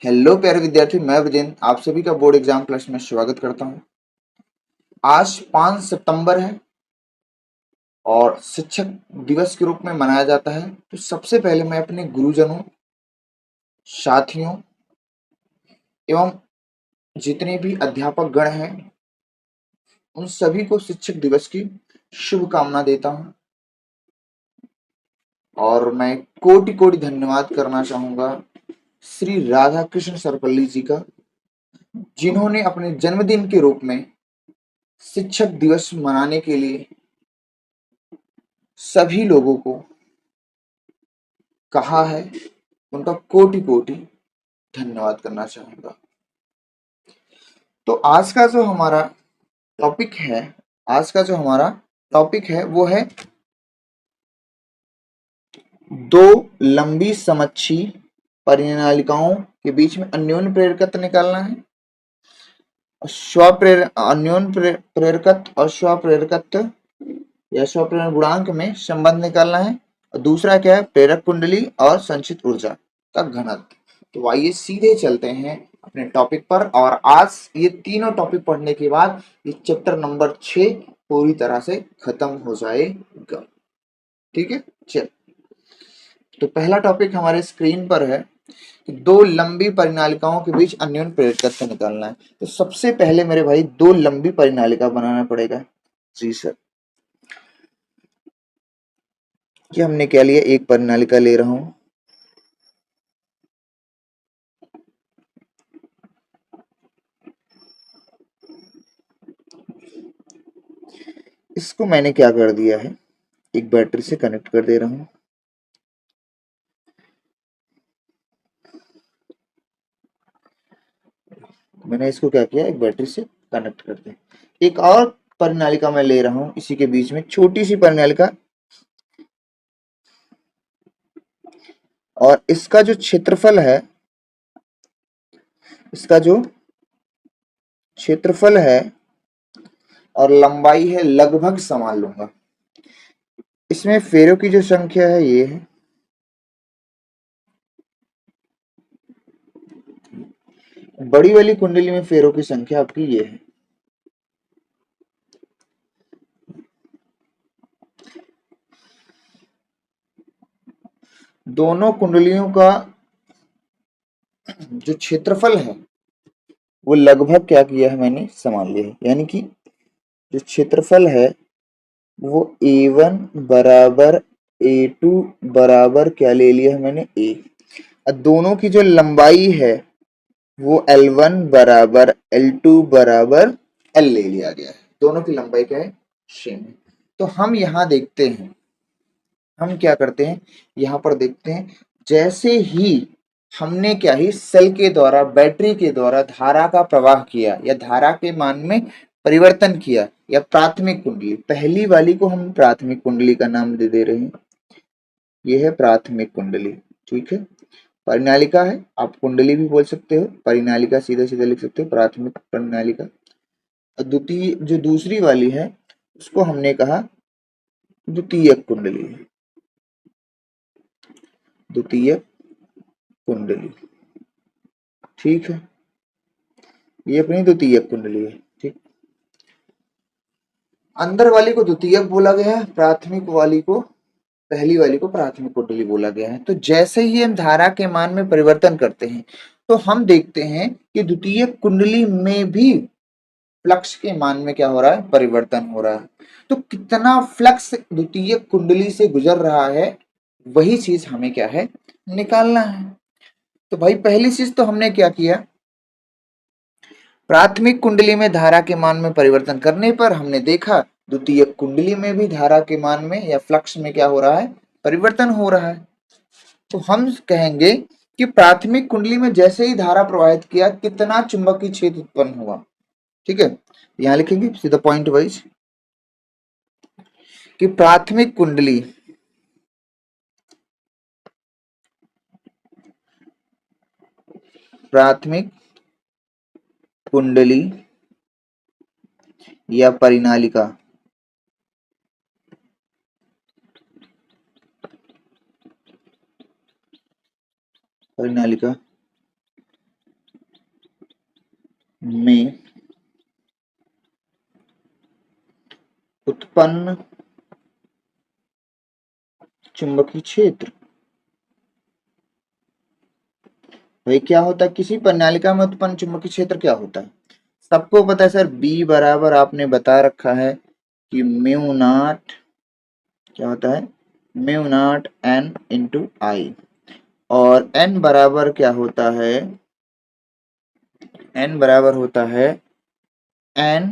Hello प्यारे विद्यार्थी, मैं विजेंद्र आप सभी का बोर्ड एग्जाम प्लस में स्वागत करता हूं। आज 5 सितंबर है और शिक्षक दिवस के रूप में मनाया जाता है। तो सबसे पहले मैं अपने गुरुजनों, साथियों एवं जितने भी अध्यापक गण हैं उन सभी को शिक्षक दिवस की शुभकामना देता हूं। और मैं कोटि कोटि धन्यवाद करना चाहूंगा श्री राधा कृष्ण सर्वपल्ली जी का, जिन्होंने अपने जन्मदिन के रूप में शिक्षक दिवस मनाने के लिए सभी लोगों को कहा है। उनका कोटि कोटि धन्यवाद करना चाहूंगा। तो आज का जो हमारा टॉपिक है वो है दो लंबी समक्षी परिनालिकाओं के बीच में अन्योन्य प्रेरकत्व निकालना है। अन्योन्य प्रेरकत्व और स्वप्रेरकत्व या स्वप्रेरण गुणांक में संबंध निकालना है। और दूसरा क्या है, प्रेरक कुंडली और संचित ऊर्जा का घनत्व। तो आइए सीधे चलते हैं अपने टॉपिक पर। और आज ये तीनों टॉपिक पढ़ने के बाद ये चैप्टर नंबर 6 पूरी तरह से खत्म हो जाएगा। ठीक है, चल। तो पहला टॉपिक हमारे स्क्रीन पर है कि दो लंबी परिनालिकाओं के बीच अन्योन्य प्रेरकत्व निकालना है। तो सबसे पहले मेरे भाई दो लंबी परिनालिका बनाना पड़ेगा। जी सर, कि हमने क्या लिया, एक परिनालिका ले रहा हूं। इसको मैंने क्या कर दिया है, एक बैटरी से कनेक्ट कर दे रहा हूं। मैंने इसको क्या किया, एक बैटरी से कनेक्ट कर दिया। एक और परिनालिका मैं ले रहा हूं, इसी के बीच में छोटी सी परिनालिका, और इसका जो क्षेत्रफल है, इसका जो क्षेत्रफल है और लंबाई है लगभग समान लूंगा। इसमें फेरों की जो संख्या है ये है, बड़ी वाली कुंडली में फेरों की संख्या आपकी ये है। दोनों कुंडलियों का जो क्षेत्रफल है वो लगभग क्या किया है, मैंने समान लिया है। यानी कि जो क्षेत्रफल है वो A1 बराबर A2 बराबर क्या ले लिया है मैंने, A। और दोनों की जो लंबाई है वो L1 बराबर L2 बराबर L ले लिया गया है। दोनों की लंबाई क्या है, सेम है। तो हम यहाँ देखते हैं, हम क्या करते हैं, यहाँ पर देखते हैं, जैसे ही हमने क्या ही सेल के द्वारा, बैटरी के द्वारा धारा का प्रवाह किया या धारा के मान में परिवर्तन किया, या प्राथमिक कुंडली, पहली वाली को हम प्राथमिक कुंडली का नाम दे रहे हैं। यह है प्राथमिक कुंडली। ठीक है, परिनालिका है, आप कुंडली भी बोल सकते हो, परिनालिका सीधा सीधा लिख सकते हो, प्राथमिक परिनालिका। और द्वितीय जो दूसरी वाली है उसको हमने कहा द्वितीयक कुंडली है, द्वितीयक कुंडली। ठीक है, ये अपनी द्वितीयक कुंडली है। ठीक, अंदर वाली को द्वितीयक बोला गया है, प्राथमिक वाली को, पहली वाली को प्राथमिक कुंडली बोला गया है। तो जैसे ही हम धारा के मान में परिवर्तन करते हैं तो हम देखते हैं कि द्वितीयक कुंडली में भी फ्लक्स के मान में क्या हो रहा है, परिवर्तन हो रहा है। तो कितना फ्लक्स द्वितीयक कुंडली से गुजर रहा है वही चीज हमें क्या है, निकालना है। तो भाई पहली चीज तो हमने क्या किया, प्राथमिक कुंडली में धारा के मान में परिवर्तन करने पर हमने देखा द्वितीयक कुंडली में भी धारा के मान में या फ्लक्स में क्या हो रहा है, परिवर्तन हो रहा है। तो हम कहेंगे कि प्राथमिक कुंडली में जैसे ही धारा प्रवाहित किया कितना चुंबकीय क्षेत्र उत्पन्न हुआ। ठीक है, यहां लिखेंगे सीधा पॉइंट वाइज कि प्राथमिक कुंडली प्राथमिक कुंडली या परिनालिका परिनालिका में उत्पन्न चुंबकीय क्षेत्र। भाई क्या होता है, किसी प्रणालिका में उत्पन्न चुंबकीय क्षेत्र क्या होता है? सबको पता है सर, बी बराबर आपने बता रखा है कि म्यू नॉट, क्या होता है, म्यू नॉट एन इंटू आई। और एन बराबर क्या होता है, एन बराबर होता है एन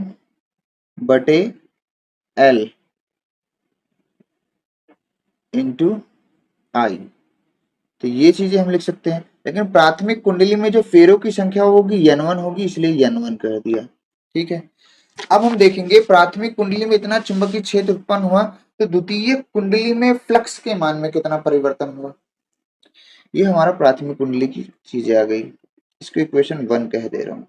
बटे एल इंटू आई। तो ये चीजें हम लिख सकते हैं, लेकिन प्राथमिक कुंडली में जो फेरों की संख्या होगी n1 होगी, इसलिए n1 कर दिया। ठीक है, अब हम देखेंगे प्राथमिक कुंडली में इतना चुंबकीय क्षेत्र उत्पन्न हुआ, तो द्वितीय कुंडली में फ्लक्स के मान में कितना परिवर्तन हुआ। ये हमारा प्राथमिक कुंडली की चीजें आ गई, इसको इक्वेशन 1 कह दे रहा हूं।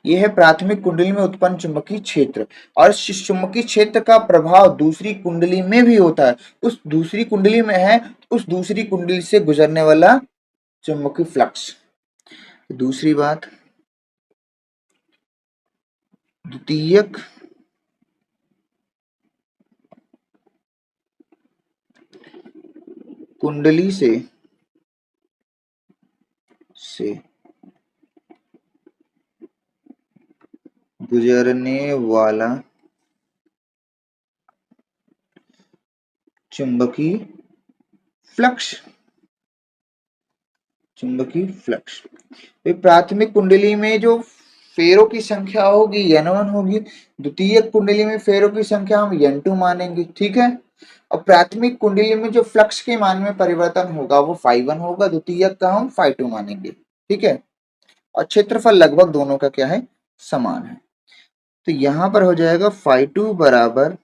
यह है प्राथमिक कुंडली में उत्पन्न चुंबकीय क्षेत्र, और इस चुंबकीय क्षेत्र का प्रभाव दूसरी कुंडली में भी होता है। उस दूसरी कुंडली में है, उस दूसरी कुंडली से गुजरने वाला चुंबकीय फ्लक्स। दूसरी बात, द्वितीयक कुंडली से गुजरने वाला चुंबकीय फ्लक्स, चुंबकीय फ्लक्स। प्राथमिक कुंडली में जो फेरों की संख्या होगी n1 होगी, द्वितीय कुंडली में फेरों की संख्या हम n2 मानेंगे। ठीक है, और प्राथमिक कुंडली में जो फ्लक्स के मान में परिवर्तन होगा वो φ1 होगा, द्वितीय का हम φ2 मानेंगे। ठीक है, और क्षेत्रफल लगभग दोनों का क्या है, समान है। तो यहां पर हो जाएगा φ2 बराबर,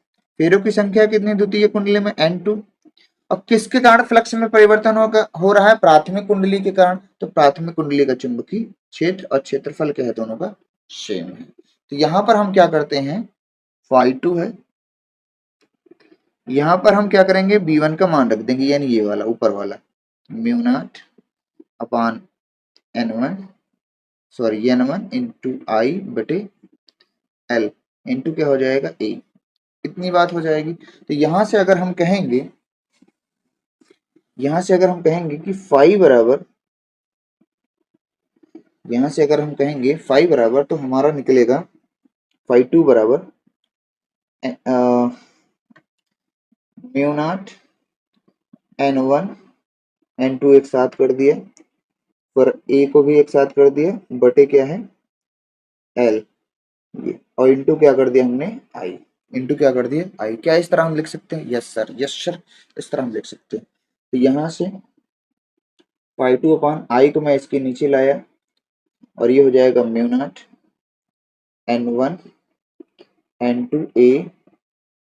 फेरों की संख्या कितनी द्वितीय कुंडली में, n2। अब किसके कारण फ्लक्स में परिवर्तन हो रहा है, प्राथमिक कुंडली के कारण। तो प्राथमिक कुंडली का चुंबकीय क्षेत्र और क्षेत्रफल क्या है, दोनों का सेम है। तो यहां पर हम क्या करते हैं, φ2 है, यहां पर हम क्या करेंगे, b1 का मान रख देंगे, यानी ये वाला ऊपर वाला म्यू नॉट अपान n1, सॉरी n1 इंटू आई बटे एल इंटू क्या हो जाएगा ए। इतनी बात हो जाएगी। तो यहां से अगर हम कहेंगे, यहां से अगर हम कहेंगे कि फाई बराबर, यहां से अगर हम कहेंगे फाई बराबर, तो हमारा निकलेगा φ2 बराबर म्यू नॉट n1 n2 एक साथ कर दिया, पर ए को भी एक साथ कर दिया, बटे क्या है एल, ये, और इंटू क्या कर दिया हमने आई, इंटू क्या कर दिया आई। क्या इस तरह हम लिख सकते हैं, यस सर, यस सर, इस तरह हम लिख सकते हैं। तो यहां से φ2 अपान आई को मैं इसके नीचे लाया, और ये हो जाएगा म्यू नॉट n1 n2 ए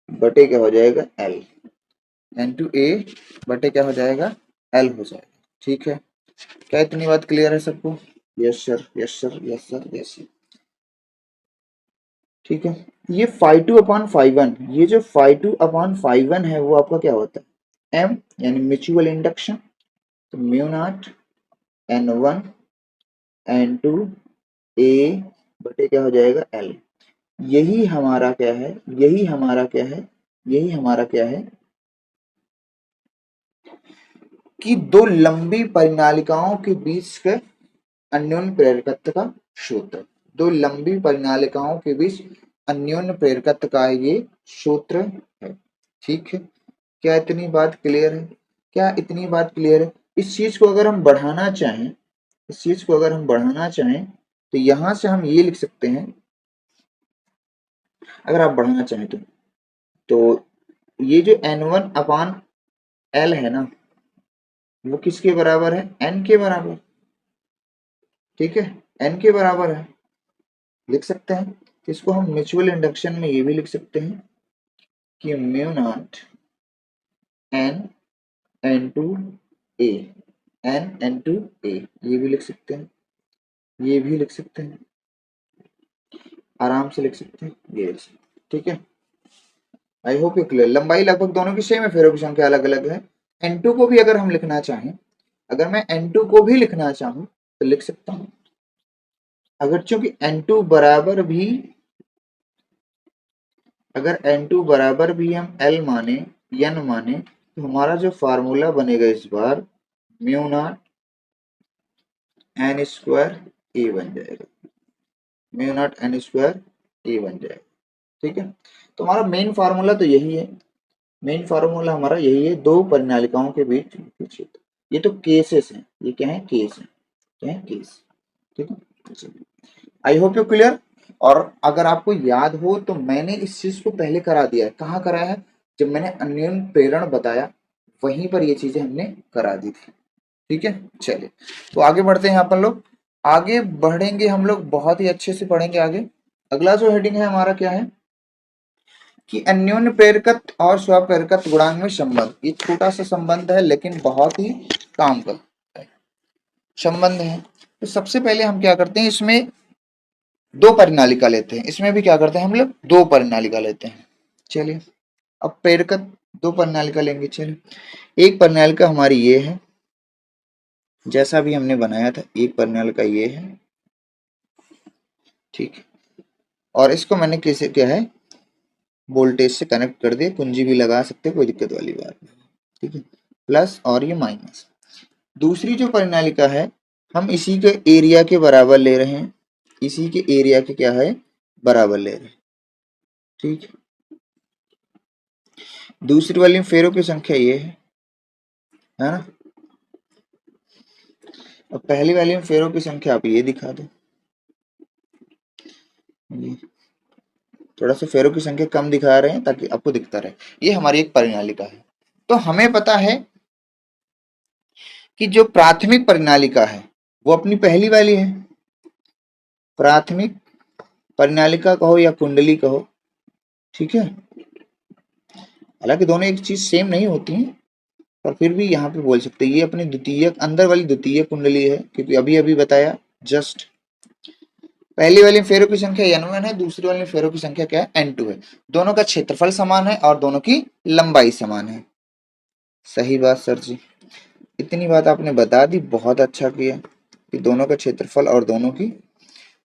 बटे क्या हो जाएगा एल, n2 ए बटे क्या हो जाएगा एल हो जाएगा। ठीक है, क्या इतनी बात क्लियर है सबको, yes sir, yes sir, yes sir, yes sir. ठीक है, ये φ2 अपान φ1, ये जो φ2 अपान φ1 है वो आपका क्या होता है, m यानी म्यूचुअल इंडक्शन। तो mu naught n1 n2 a बटे क्या हो जाएगा l। यही हमारा क्या है, यही हमारा क्या है, यही हमारा क्या है कि दो लंबी परिनालिकाओं के बीच के अन्योन्य प्रेरकत्व का सूत्र, दो लंबी परिनालिकाओं के बीच अन्योन्य प्रेरकत्व का ये सूत्र है। ठीक है, क्या इतनी बात क्लियर है, क्या इतनी बात क्लियर है। इस चीज को अगर हम बढ़ाना चाहें, इस चीज को अगर हम बढ़ाना चाहें, तो यहां से हम ये लिख सकते हैं, अगर आप बढ़ाना चाहें तो ये जो n1 अपान एल है ना, वो किसके बराबर है, n के बराबर। ठीक है, n के बराबर है, लिख सकते हैं। इसको हम म्यूचुअल इंडक्शन में ये भी लिख सकते हैं कि mu naught N N two A, N N two A, ये भी लिख सकते हैं, ये भी लिख सकते हैं, आराम से लिख सकते हैं, ये लिख सकते हैं। ठीक है, आई होप यू क्लियर। लंबाई लगभग दोनों की सेम है, फेरों की संख्या अलग अलग है। n2 को भी अगर हम लिखना चाहें, अगर मैं n2 को भी लिखना चाहूं तो लिख सकता हूं, अगर चूंकि N2 बराबर भी, अगर N2 बराबर भी हम L माने, N माने, तो हमारा जो फार्मूला बनेगा इस बार म्यू नॉट एन स्क्वायर ए बन जाएगा, म्यू नॉट एन स्क्वायर ए बन जाएगा। ठीक है, तो हमारा मेन फार्मूला तो यही है, मेन फार्मूला हमारा यही है, दो परिनालिकाओं के बीच क्षेत्र। ये तो केसेस हैं, ये क्या है, केस है, क्या है, केस। ठीक है, आई होप यू क्लियर। और अगर आपको याद हो तो मैंने इस चीज को पहले करा दिया है, कहाँ कराया है, जब मैंने अन्योन प्रेरण बताया वहीं पर ये चीजें हमने करा दी थी। ठीक है, चलिए तो आगे बढ़ते हैं अपन लोग, आगे बढ़ेंगे हम लोग, बहुत ही अच्छे से पढ़ेंगे आगे। अगला जो हेडिंग है हमारा क्या है कि अन्योन्य प्रेरकत्व और स्वप्रेरकत्व गुणांक में संबंध। ये छोटा सा संबंध है लेकिन बहुत ही काम का संबंध है। तो सबसे पहले हम क्या करते हैं, इसमें दो परिनालिका लेते हैं, इसमें भी क्या करते हैं हम लोग, दो परिनालिका लेते हैं। चलिए अब प्रेरकत्व दो परिनालिका लेंगे। चलिए एक परिनालिका हमारी ये है, जैसा भी हमने बनाया था, एक परिनालिका ये है, ठीक है, और इसको मैंने कैसे क्या है, वोल्टेज से कनेक्ट कर दिया, कुंजी भी लगा सकते, कोई दिक्कत वाली बात नहीं। ठीक है, प्लस और ये माइनस। दूसरी जो परिनालिका है हम इसी के एरिया के बराबर ले रहे हैं, इसी के एरिया के क्या है, बराबर ले रहे हैं। ठीक है, दूसरी वाली में फेरों की संख्या ये है ना। अब पहली वाली में फेरों की संख्या आप ये दिखा दो, ये थोड़ा सा फेरों की संख्या कम दिखा रहे हैं ताकि आपको दिखता रहे। ये हमारी एक परिनालिका है। तो हमें पता है कि जो प्राथमिक परिनालिका है वो अपनी पहली वाली है, प्राथमिक परिनालिका कहो या कुंडली कहो। ठीक है, हालांकि दोनों एक चीज सेम नहीं होती हैं, पर फिर भी यहाँ पे बोल सकते हैं ये अपनी द्वितीयक, अंदर वाली द्वितीयक कुंडली है, क्योंकि अभी अभी बताया जस्ट। पहली वाली फेरों की संख्या n1 है, दूसरी वाली फेरों की संख्या क्या है, n2 है। दोनों का क्षेत्रफल समान है और दोनों की लंबाई समान है। सही बात सर जी, इतनी बात आपने बता दी, बहुत अच्छा किया कि दोनों का क्षेत्रफल और दोनों की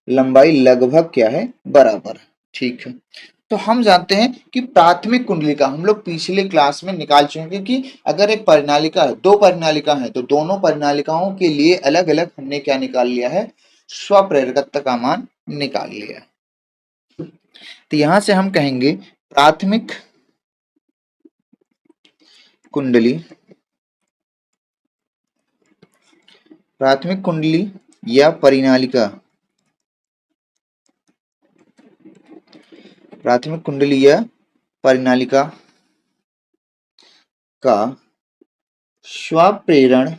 लंबाई लगभग क्या है, बराबर है। ठीक है, तो हम जानते हैं कि प्राथमिक कुंडलिका हम लोग पिछले क्लास में निकाल चुके हैं कि अगर एक परिनालिका है, दो परिनालिका है, तो दोनों परिनालिकाओं के लिए अलग अलग हमने क्या निकाल लिया है, स्वप्रेरकत्व का मान निकाल लिया। तो यहां से हम कहेंगे प्राथमिक कुंडली, प्राथमिक कुंडली या परिनालिका, प्राथमिक कुंडली या परिनालिका का स्वप्रेरण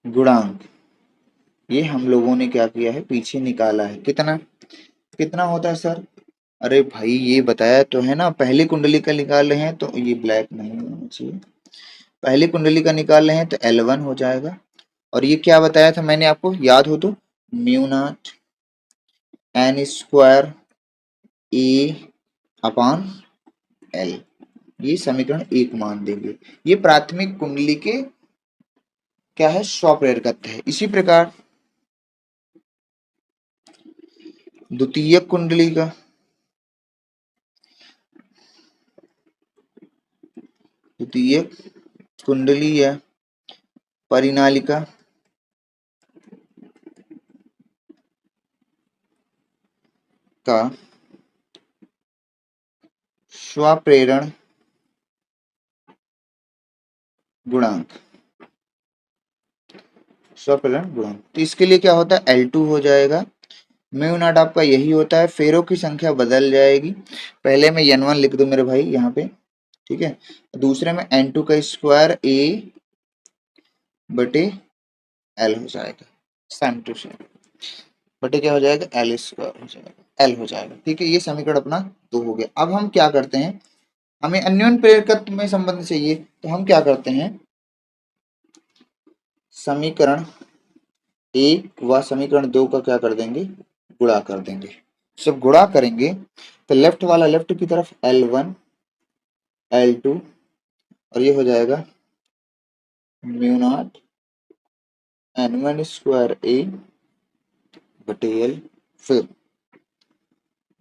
गुणांक, ये हम लोगों ने क्या किया है, पीछे निकाला है। कितना कितना होता है सर, अरे भाई ये बताया तो है ना, पहली कुंडली का निकाल रहे हैं तो ये ब्लैक नहीं होना चाहिए, पहली कुंडली का निकाल रहे हैं तो L1 हो जाएगा, और ये क्या बताया था मैंने आपको, याद हो तो, म्यू नॉट एन स्क्वायर ए अपान एल, ये समीकरण एक मान देंगे। ये प्राथमिक कुंडली के क्या है, स्वप्रेरकत्व है। इसी प्रकार द्वितीयक कुंडली का, द्वितीयक कुंडली या परिनालिका का स्वप्रेरण गुणांक, स्वप्रेरण गुणांक, तो इसके लिए क्या होता है, L2 हो जाएगा। म्यू नॉट आपका यही होता है, फेरों की संख्या बदल जाएगी, पहले में n1 लिख दो मेरे भाई यहाँ पे, ठीक है, दूसरे में n2 का स्क्वायर a बटे l हो जाएगा, सेम टू सेम, बटे क्या हो जाएगा, एल स्क्वायर हो जाएगा, एल हो जाएगा। ठीक है, ये समीकरण अपना दो हो गया। अब हम क्या करते हैं, हमें अन्योन्य प्रेरकत्व में संबंध चाहिए, तो हम क्या करते हैं, समीकरण एक व समीकरण दो का क्या कर देंगे, गुणा कर देंगे। जब गुणा करेंगे तो लेफ्ट वाला लेफ्ट की तरफ L1 L2, और ये हो जाएगा म्यू नॉट n1 स्क्वायर ए बटे एल, फिर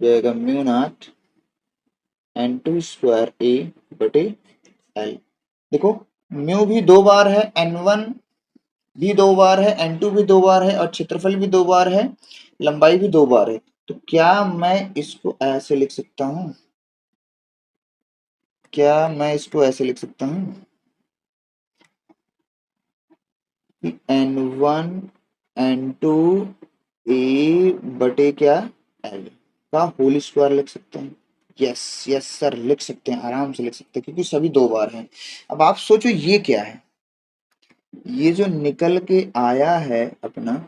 जाएगा म्यू नॉट n2 स्क्वायर ए बटे एल। देखो म्यू भी 2 बार है, n1 भी 2 बार है, n2 भी 2 बार है, और क्षेत्रफल भी 2 बार है, लंबाई भी 2 बार है। तो क्या मैं इसको ऐसे लिख सकता हूँ? क्या मैं इसको ऐसे लिख सकता हूँ कि n1 n2 ए बटे क्या एल का होल स्क्वायर लिख सकते हैं? यस यस सर, लिख सकते हैं, आराम से लिख सकते हैं, क्योंकि सभी 2 बार हैं। अब आप सोचो ये क्या है? ये जो निकल के आया है अपना,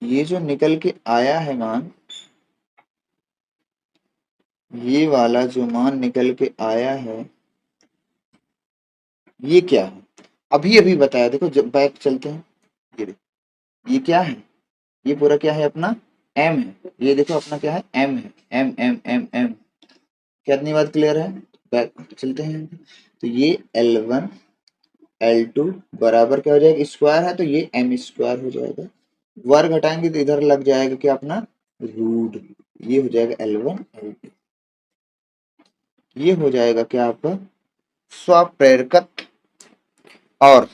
ये जो निकल के आया है मान, ये वाला जो मान निकल के आया है, ये क्या है? अभी अभी बताया, देखो जब बैक चलते हैं, ये देखो ये क्या है? ये पूरा क्या है अपना? एम है। ये देखो अपना क्या है? एम है। M M M M. क्या इतनी बात क्लियर है? बैक चलते हैं, तो ये L1 L2 बराबर क्या हो जाएगा? स्क्वायर है तो ये एम स्क्वायर हो जाएगा। वर्ग हटाएंगे तो इधर लग जाएगा क्या अपना? रूट। ये हो जाएगा L1 L2। ये हो जाएगा क्या आपका? स्वप्रेरकत्व और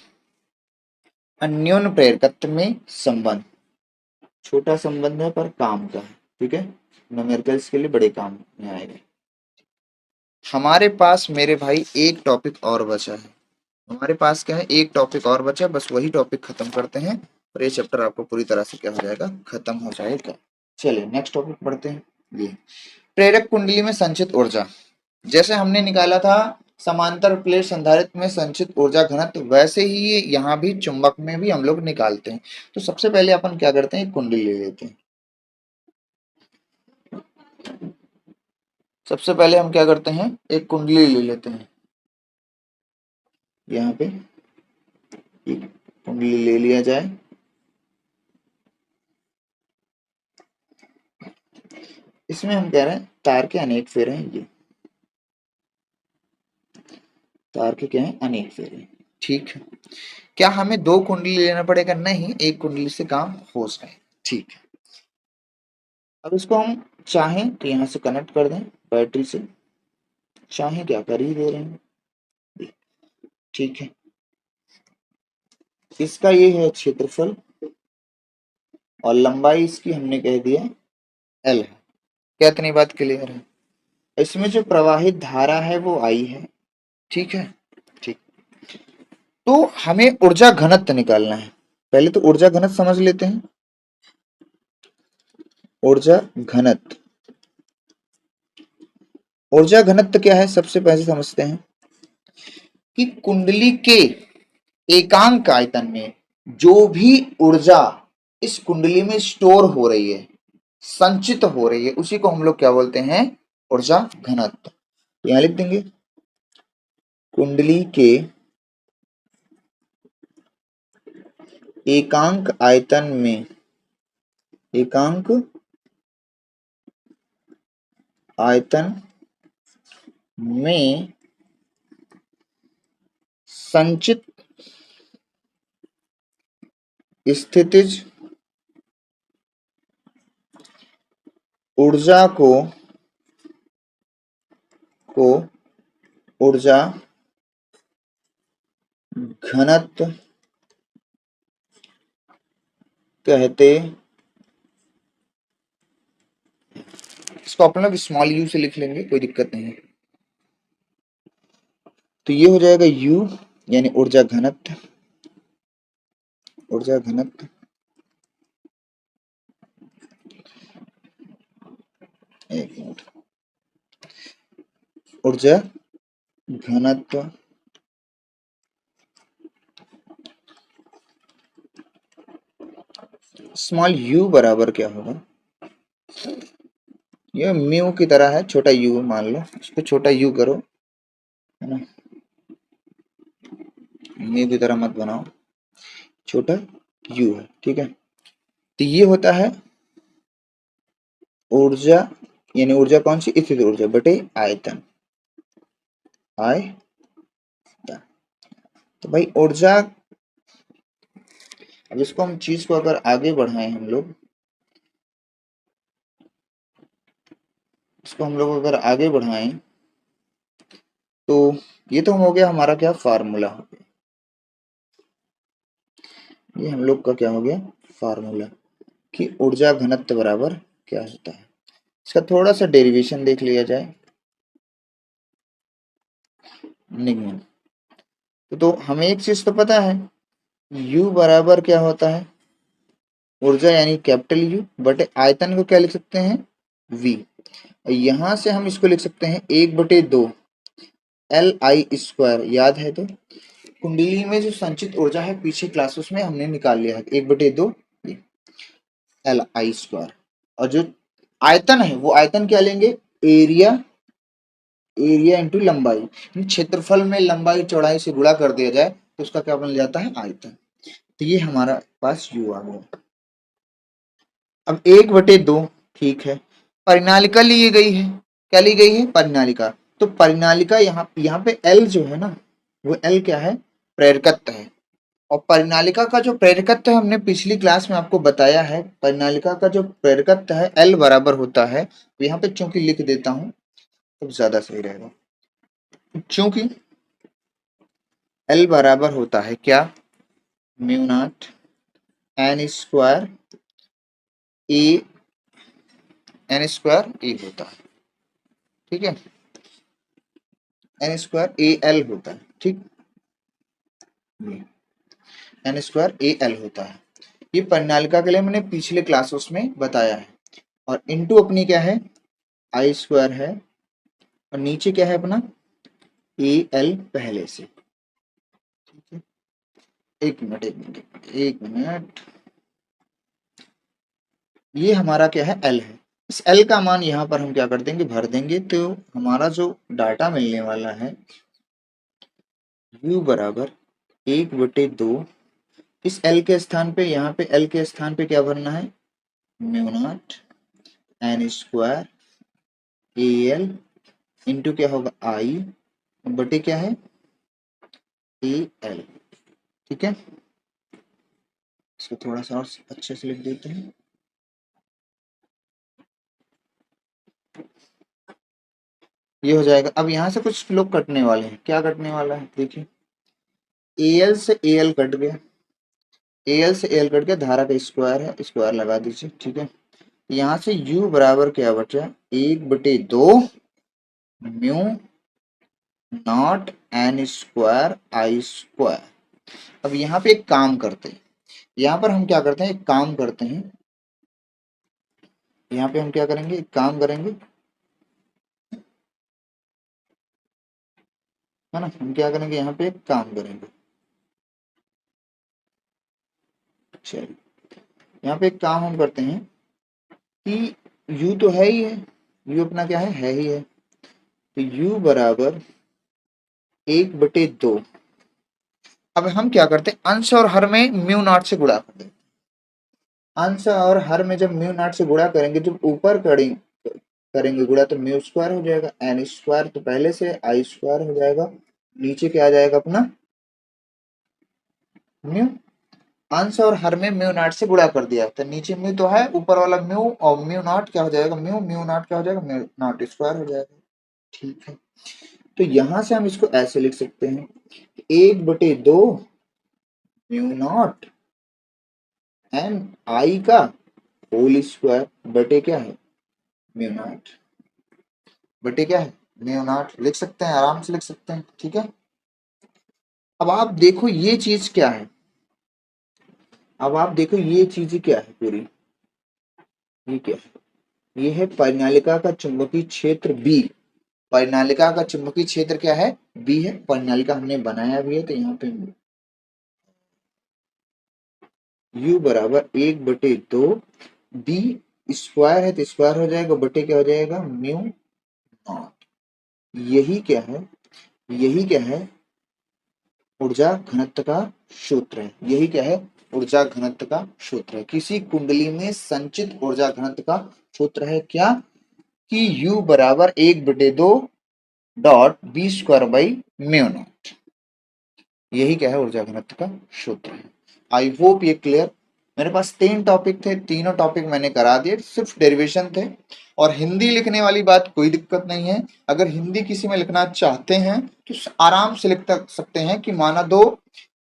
अन्योन्य प्रेरकत्व में संबंध। छोटा संबंध है पर काम का है, ठीक है, न्यूमेरिकल्स के लिए बड़े काम में आएगा। हमारे पास मेरे भाई एक टॉपिक और बचा है। हमारे पास क्या है? एक टॉपिक और बचा है, बस वही टॉपिक खत्म करते हैं और ये चैप्टर आपको पूरी तरह से क्या हो जाएगा? खत्म हो जाएगा। चलिए नेक्स्ट टॉपिक पढ़ते हैं। ये प्रेरक कुंडली में संचित ऊर्जा, जैसे हमने निकाला था समांतर प्लेट संधारित्र में संचित ऊर्जा घनत्व, वैसे ही ये यहाँ भी चुंबक में भी हम लोग निकालते हैं। तो सबसे पहले अपन क्या करते हैं? एक कुंडली ले लेते हैं। सबसे पहले हम क्या करते हैं? एक कुंडली ले लेते हैं। यहाँ पे एक कुंडली ले लिया जाए। इसमें हम कह रहे हैं तार के अनेक फेरे हैं। ये तार के क्या है? अनेक फेरे। ठीक है। क्या हमें 2 कुंडली लेना पड़ेगा? नहीं, एक कुंडली से काम हो जाए। ठीक है। अब इसको हम चाहें तो यहाँ से कनेक्ट कर दें बैटरी से, चाहे क्या कर ही दे रहे हैं। ठीक है। इसका ये है क्षेत्रफल और लंबाई इसकी हमने कह दिया एल है। क्या इतनी बात क्लियर है? इसमें जो प्रवाहित धारा है वो आई है। ठीक है। ठीक। तो हमें ऊर्जा घनत्व निकालना है। पहले तो ऊर्जा घनत्व समझ लेते हैं। ऊर्जा घनत्व, ऊर्जा घनत्व क्या है? सबसे पहले समझते हैं कि कुंडली के एकांक आयतन में जो भी ऊर्जा इस कुंडली में स्टोर हो रही है, संचित हो रही है, उसी को हम लोग क्या बोलते हैं? ऊर्जा घनत्व। यहां लिख देंगे कुंडली के एकांक आयतन में, एकांक आयतन में संचित स्थितिज ऊर्जा को ऊर्जा घनत्व कहते। इसको अपन लोग स्मॉल यू से लिख लेंगे, कोई दिक्कत नहीं है। तो ये हो जाएगा U यानी ऊर्जा घनत्व। ऊर्जा घनत्व एक मिनट, ऊर्जा घनत्व स्मॉल u बराबर क्या होगा? ये म्यू की तरह है, छोटा u मान लो, इसको छोटा u करो, है ना, म्यू की तरह मत बनाओ, छोटा u है। ठीक है। तो ये होता है ऊर्जा, यानी ऊर्जा कौन सी? स्थित ऊर्जा बटे आयतन, आय तो भाई ऊर्जा, अब इसको हम चीज को अगर आगे बढ़ाएं, हम लोग इसको हम लोग अगर आगे बढ़ाएं तो ये तो हो गया हमारा क्या फार्मूला, ये हम लोग का क्या हो गया फार्मूला कि ऊर्जा घनत्व बराबर क्या होता है। इसका थोड़ा सा डेरिवेशन देख लिया जाए, निगमन। तो हमें एक चीज तो पता है, U बराबर क्या होता है, ऊर्जा यानी कैपिटल यू बटे आयतन को क्या लिख सकते हैं V। यहां से हम इसको लिख सकते हैं 1/2 Li², याद है तो कुंडली में जो संचित ऊर्जा है पिछले क्लासेस में हमने निकाल लिया है 1/2 Li²। और जो आयतन है वो आयतन क्या लेंगे, एरिया, एरिया इंटू लंबाई, क्षेत्रफल में लंबाई चौड़ाई से गुणा कर दिया जाए तो उसका क्या बन जाता है आयतन। तो ये हमारा पास U आ गया। अब 1/2, ठीक है, परिनालिका ली गई है, क्या ली गई है परिनालिका। तो परिनालिका यहाँ पे L जो है ना, वो L क्या है प्रेरकत्व है। और परिनालिका का जो प्रेरकत्व है हमने पिछली क्लास में आपको बताया है, परिनालिका का जो प्रेरकत्व है L बराबर होता है, तो यहाँ पे चूंकि लिख देता हूं तो ज्यादा सही रहेगा। चूंकि L बराबर होता है क्या, म्यू नॉट N स्क्वायर ए होता है, ठीक है, N² AL होता है, ठीक, N² AL होता है। ये परिनालिका के लिए मैंने पिछले क्लासेस में बताया है। और इनटू अपनी क्या है I² है, और नीचे क्या है अपना AL पहले से, ठीक है। एक मिनट, ये हमारा क्या है L है। इस L का मान यहाँ पर हम क्या कर देंगे भर देंगे, तो हमारा जो डाटा मिलने वाला है U बराबर 1/2, इस L के स्थान पे, यहाँ पे L के स्थान पे क्या भरना है mu naught N² AL into क्या होगा I बटे क्या है AL, ठीक है। इसको थोड़ा सा और अच्छे से लिख देते हैं, ये हो जाएगा। अब यहाँ से कुछ लोग कटने वाले हैं, क्या कटने वाला है देखिए, AL से AL कट गया, AL से AL कट गया, धारा का स्क्वायर है, स्क्वायर लगा दीजिए, ठीक है। यहाँ से U बराबर क्या बचा 1/2 म्यू नॉट N² I²। अब यहाँ पे एक काम करते हैं, यहाँ पर हम क्या करते हैं एक काम करते हैं, यहाँ पे हम क्या करेंगे एक काम करेंगे, है ना, हम क्या करेंगे यहाँ पे एक काम करेंगे, चलिए यहाँ पे एक काम हम करते हैं कि U तो है ही है, U अपना क्या है ही है, तो U बराबर 1/2। अब हम क्या करते हैं अंश और हर में म्यू नॉट से गुणा कर देंगे, अंश और हर में जब म्यू नॉट से गुणा करेंगे, जब ऊपर करेंगे गुणा तो म्यू² हो जाएगा, N² तो पहले से I² हो जाएगा, नीचे क्या आ जाएगा अपना म्यू, अंश और हर में म्यू नॉट से गुणा कर दिया, तो नीचे म्यू तो है, ऊपर वाला म्यू, और म्यू नॉट क्या हो जाएगा म्यू नॉट क्या हो जाएगा म्यू नॉट² हो जाएगा, ठीक है। तो यहां से हम इसको ऐसे लिख सकते हैं 1/2 म्यू नॉट एन आई का होल² बटे क्या है म्यू नॉट, बटे क्या है म्यू नॉट, लिख सकते हैं आराम से लिख सकते हैं, ठीक है। अब आप देखो ये चीज क्या है, अब आप देखो ये चीज क्या है पूरी, ये क्या है, ये है परिनालिका का चुंबकीय क्षेत्र B। परिनालिका का चुंबकीय क्षेत्र क्या है B है, परिनालिका हमने बनाया भी है, तो यहाँ पे U बराबर 1/2 B स्क्वायर है, तो स्क्वायर हो जाएगा बटे क्या हो जाएगा म्यू नॉट। यही क्या है, यही क्या है ऊर्जा घनत्व का सूत्र है, यही क्या है ऊर्जा घनत्व का सूत्र है, किसी कुंडली में संचित ऊर्जा घनत्व का सूत्र है क्या कि U बराबर 1/2 dot B² by mu naught. यही क्या है ऊर्जा घनत्व का सूत्र है। आई होप ये क्लियर। मेरे पास 3 टॉपिक थे, तीनों टॉपिक मैंने करा दिए, सिर्फ डेरिवेशन थे। और हिंदी लिखने वाली बात कोई दिक्कत नहीं है। अगर हिंदी किसी में लिखना चाहते हैं तो आराम से लिख सकते हैं कि माना दो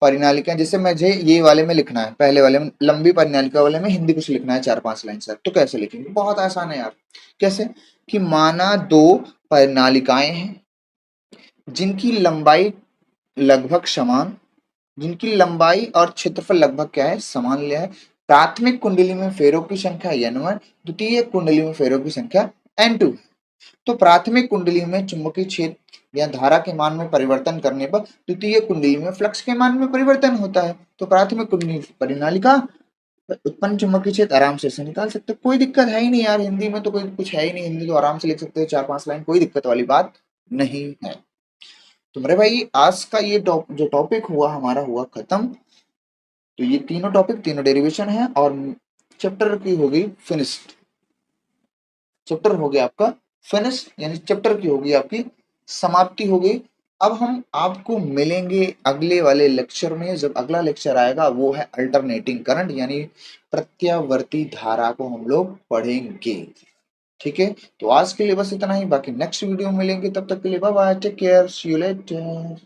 परिनालिका, जैसे मुझे ये वाले में लिखना है, पहले वाले में लंबी परिनालिका वाले में हिंदी कुछ लिखना है 4-5 लाइन सर, तो कैसे लिखेंगे? बहुत आसान है यार। कैसे? कि माना दो परिनालिकाएं हैं जिनकी लंबाई लगभग समान, जिनकी लंबाई और क्षेत्रफल लगभग क्या है, समान लिया है। प्राथमिक कुंडली में फेरों की संख्या n1, द्वितीय कुंडली में फेरों की संख्या n2। तो प्राथमिक कुंडली में चुंबकीय क्षेत्र या धारा के मान में परिवर्तन करने पर द्वितीय कुंडली में फ्लक्स के मान में परिवर्तन होता है। तो प्राथमिक कुंडली परिनालिका उत्पन्न चुंबकीय क्षेत्र आराम से निकाल सकते हो, कोई दिक्कत है ही नहीं यार। हिंदी में तो कोई कुछ है ही नहीं, हिंदी तो आराम से लिख सकते हो 4-5 लाइन, कोई दिक्कत वाली बात नहीं है। तो मेरे भाई आज का ये जो टॉपिक हुआ हमारा हुआ खत्म। तो ये तीनों टॉपिक, तीनों डेरिवेशन है और चैप्टर की हो गई फिनिश्ड। चैप्टर हो गया आपका फिनिश, यानी चैप्टर की होगी आपकी समाप्ति हो गई। अब हम आपको मिलेंगे अगले वाले लेक्चर में। जब अगला लेक्चर आएगा वो है अल्टरनेटिंग करंट, यानी प्रत्यावर्ती धारा को हम लोग पढ़ेंगे। ठीक है, तो आज के लिए बस इतना ही, बाकी नेक्स्ट वीडियो में मिलेंगे। तब तक के लिए bye bye, take care, see you letter.